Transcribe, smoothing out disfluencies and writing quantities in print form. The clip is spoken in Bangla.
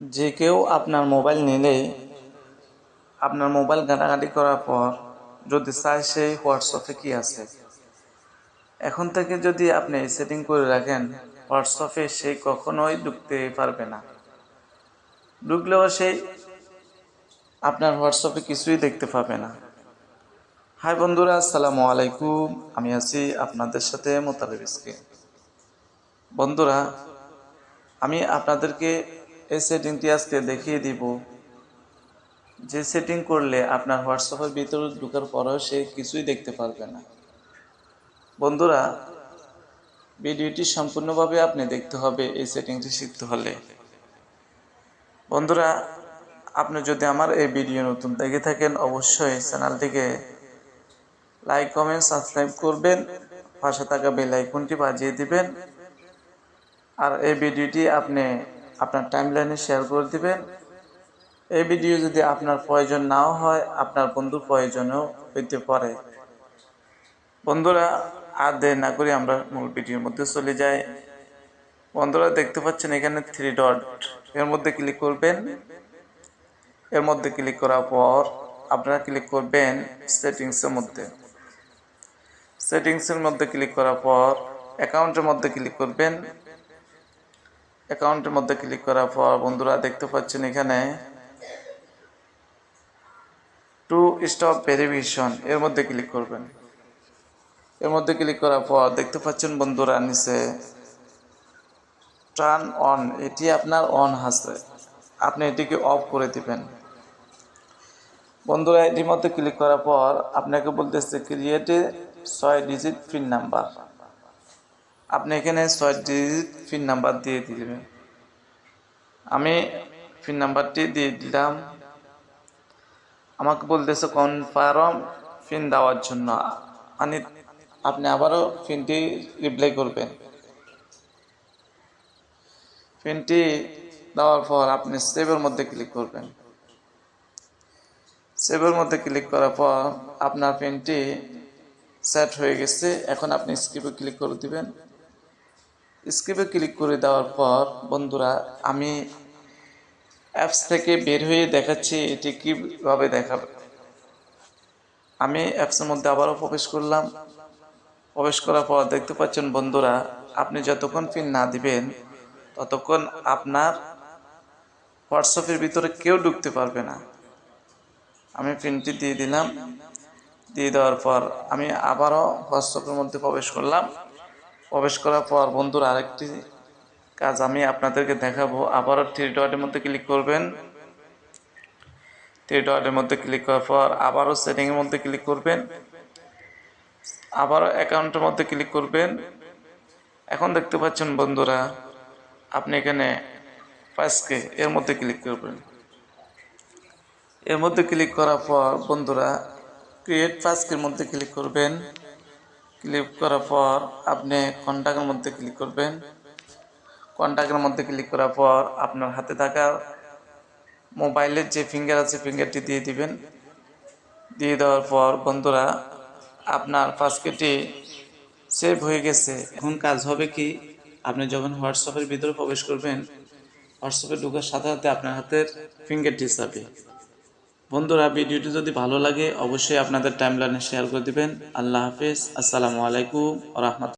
যে কেউ আপনার মোবাইল নিলেই আপনার মোবাইল ঘাঁটাঘাঁটি করার পর যদি চায় সেই হোয়াটসঅ্যাপে কি আছে, এখন থেকে যদি আপনি এই সেটিং করে রাখেন, হোয়াটসঅ্যাপে সে কখনোই ঢুকতে পারবে না। ঢুকলেও সেই আপনার হোয়াটসঅ্যাপে কিছুই দেখতে পাবে না। হাই বন্ধুরা, আসসালামু আলাইকুম। আমি আছি আপনাদের সাথে মোতালেব ইসকে। বন্ধুরা, আমি আপনাদেরকে এই সেটিংটি আজকে দেখিয়ে দিব, যে সেটিং করলে আপনার হোয়াটসঅ্যাপের ভিতরে ঢোকার পরেও সে কিছুই দেখতে পারবে না। বন্ধুরা, ভিডিওটি সম্পূর্ণভাবে আপনি দেখতে হবে এই সেটিংটি শিখতে হলে। বন্ধুরা, আপনি যদি আমার এই ভিডিও নতুন দেখে থাকেন, অবশ্যই চ্যানেলটিকে লাইক, কমেন্ট, সাবস্ক্রাইব করবেন, পাশে থাকা বেল আইকনটি বাজিয়ে দিবেন, আর এই ভিডিওটি আপনি আপনার টাইমলাইনে শেয়ার করে দিবেন। এই ভিডিও যদি আপনার প্রয়োজন নাও হয়, আপনার বন্ধুর প্রয়োজনও হইতে পারে। বন্ধুরা, আর দেরি না করে আমরা মূল ভিডিওর মধ্যে চলে যাই। বন্ধুরা, দেখতে পাচ্ছেন এখানে 3 ডট, এর মধ্যে ক্লিক করবেন। এর মধ্যে ক্লিক করার পর আপনারা ক্লিক করবেন সেটিংসের মধ্যে। সেটিংসের মধ্যে ক্লিক করার পর অ্যাকাউন্টের মধ্যে ক্লিক করবেন। অ্যাকাউন্টের মধ্যে ক্লিক করার পর বন্ধুরা দেখতে পাচ্ছেন এখানে টু স্টপ ভেরিফিকেশন, এর মধ্যে ক্লিক করবেন। এর মধ্যে ক্লিক করার পর দেখতে পাচ্ছেন বন্ধুরা নিচে টার্ন অন, এটি আপনার অন আছে, আপনি এটিকে অফ করে দিবেন। বন্ধুরা, এটির মধ্যে ক্লিক করার পর আপনাকে বলতেছে ক্রিয়েটে 6 ডিজিট পিন নাম্বার। আপনি এখানে 6 ডিজিট পিন নাম্বার দিয়ে দিবেন। আমি পিন নাম্বারটি দিয়ে দিলাম। আমাকে বলতেছে কনফার্ম পিন দেওয়ার জন্য, মানে আপনি আবারও পিনটি রিপ্লাই করবেন। পিনটি দেওয়ার পর আপনি সেভের মধ্যে ক্লিক করবেন। সেভের মধ্যে ক্লিক করার পর আপনার পিনটি সেট হয়ে গেছে। এখন আপনি স্কিপে ক্লিক করে দিবেন। স্কিপে ক্লিক করে দেওয়ার পর বন্ধুরা, আমি অ্যাপস থেকে বের হয়ে দেখাচ্ছি এটি কীভাবে দেখাবে। আমি অ্যাপসের মধ্যে আবারও প্রবেশ করলাম। প্রবেশ করার পর দেখতে পাচ্ছেন বন্ধুরা, আপনি যতক্ষণ পিন না দিবেন ততক্ষণ আপনার হোয়াটসঅ্যাপের ভিতরে কেউ ঢুকতে পারবে না। আমি পিনটি দিয়ে দিলাম। দিয়ে দেওয়ার পর আমি আবারও হোয়াটসঅ্যাপের মধ্যে প্রবেশ করলাম। প্রবেশ করার পর বন্ধুরা আরেকটি কাজ আমি আপনাদেরকে দেখাবো। আবারও 3 ডটের মধ্যে ক্লিক করবেন। 3 ডটের মধ্যে ক্লিক করার পর আবারও সেটিংয়ের মধ্যে ক্লিক করবেন। আবারও অ্যাকাউন্টের মধ্যে ক্লিক করবেন। এখন দেখতে পাচ্ছেন বন্ধুরা, আপনি এখানে 5K এর মধ্যে ক্লিক করবেন। এর মধ্যে ক্লিক করার পর বন্ধুরা ক্রিয়েট 5K'র মধ্যে ক্লিক করবেন। ক্লিক করার পর আপনি কন্ট্যাক্টের মধ্যে ক্লিক করবেন। কন্ট্যাক্টের মধ্যে ক্লিক করার পর আপনার হাতে থাকা মোবাইলের যে ফিঙ্গার আছে ফিঙ্গারটি দিয়ে দিবেন। দিয়ে দেওয়ার পর বন্ধুরা আপনার 5K'টি সেভ হয়ে গেছে। এখন কাজ হবে কি, আপনি যখন হোয়াটসঅ্যাপের ভিতরে প্রবেশ করবেন, হোয়াটসঅ্যাপে ঢোকার সাথে সাথে আপনার হাতের ফিঙ্গারটি যাবে। বন্ধুরা, ভিডিওটি যদি ভালো লাগে অবশ্যই আপনাদের টাইমলাইনে শেয়ার করে দিবেন। আল্লাহ হাফেজ, আসসালামু আলাইকুম ওয়া রাহমাতুল্লাহ।